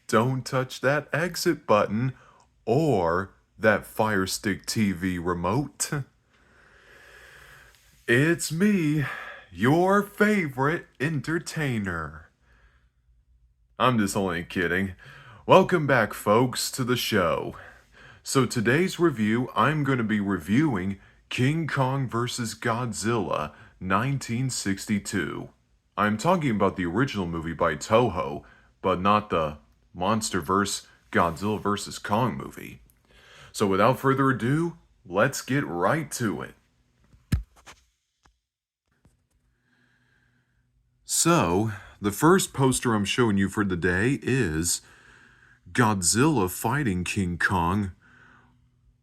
Don't touch that exit button or that Fire Stick TV remote. It's me, your favorite entertainer. I'm just only kidding. Welcome back, folks, to the show. So, today's review, I'm going to be reviewing King Kong vs. Godzilla 1962. I'm talking about the original movie by Toho, but not the monsterverse Godzilla vs. Kong movie. So without further ado, let's get right to it. So, the first poster I'm showing you for the day is Godzilla fighting King Kong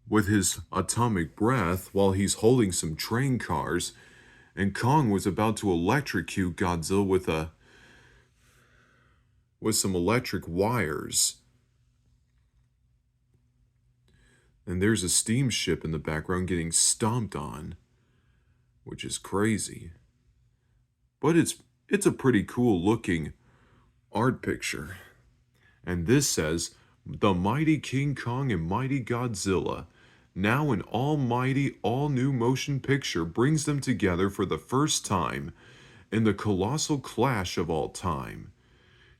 with his atomic breath while he's holding some train cars, and Kong was about to electrocute Godzilla with some electric wires. And there's a steamship in the background getting stomped on, which is crazy. But it's a pretty cool looking art picture. And this says, "The Mighty King Kong and Mighty Godzilla, now an almighty, all-new motion picture brings them together for the first time in the colossal clash of all time.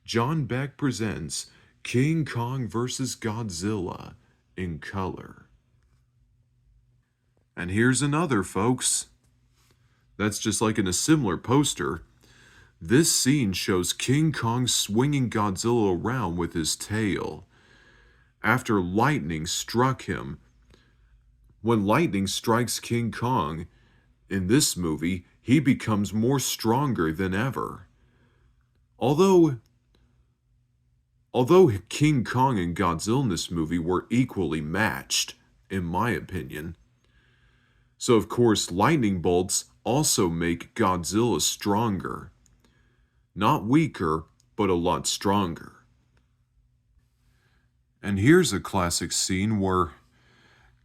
John Beck presents King Kong vs. Godzilla in color." And here's another, folks. That's just like in a similar poster. This scene shows King Kong swinging Godzilla around with his tail. After lightning struck him. When lightning strikes King Kong, in this movie, he becomes more stronger than ever. Although King Kong and Godzilla in this movie were equally matched, in my opinion. So of course, lightning bolts also make Godzilla stronger. Not weaker, but a lot stronger. And here's a classic scene where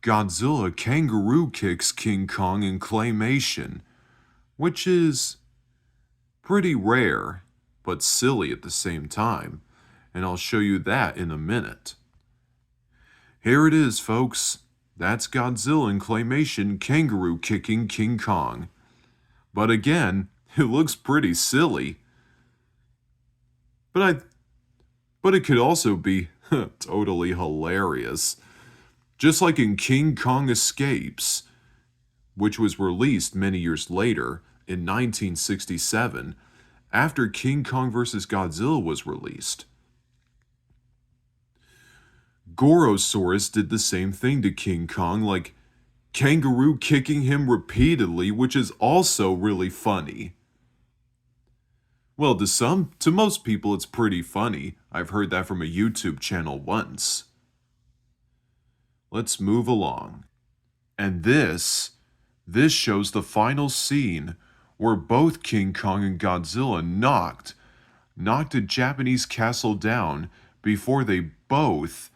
Godzilla kangaroo kicks King Kong in claymation, which is pretty rare, but silly at the same time. And I'll show you that in a minute. Here it is, folks. That's Godzilla in claymation kangaroo kicking King Kong. But again, it looks pretty silly. But it could also be totally hilarious. Just like in King Kong Escapes, which was released many years later in 1967, after King Kong vs. Godzilla was released. Gorosaurus did the same thing to King Kong, like kangaroo kicking him repeatedly, which is also really funny. Well, to most people, it's pretty funny. I've heard that from a YouTube channel once. Let's move along. And this shows the final scene where both King Kong and Godzilla knocked a Japanese castle down before they both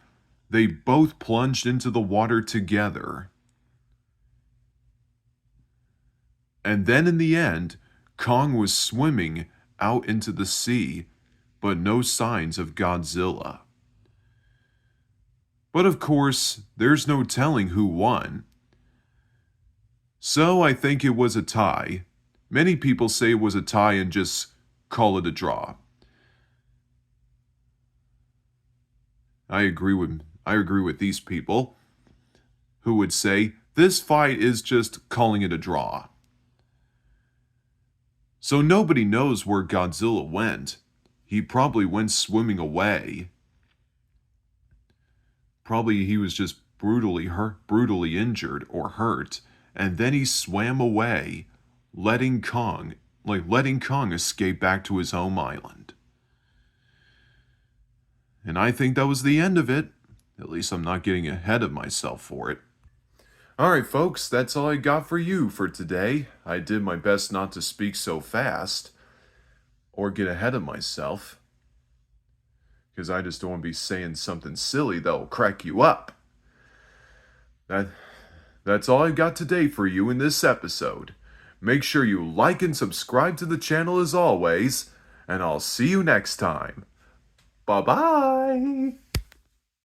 plunged into the water together. And then in the end, Kong was swimming out into the sea, but no signs of Godzilla. But of course, there's no telling who won. So I think it was a tie. Many people say it was a tie and just call it a draw. I agree with these people who would say this fight is just calling it a draw. So nobody knows where Godzilla went. He probably went swimming away. Probably he was just brutally injured or hurt, and then he swam away, letting Kong escape back to his home island. And I think that was the end of it. At least I'm not getting ahead of myself for it. Alright, folks, that's all I got for you for today. I did my best not to speak so fast or get ahead of myself, because I just don't want to be saying something silly that'll crack you up. That's all I got today for you in this episode. Make sure you like and subscribe to the channel as always, and I'll see you next time. Bye-bye!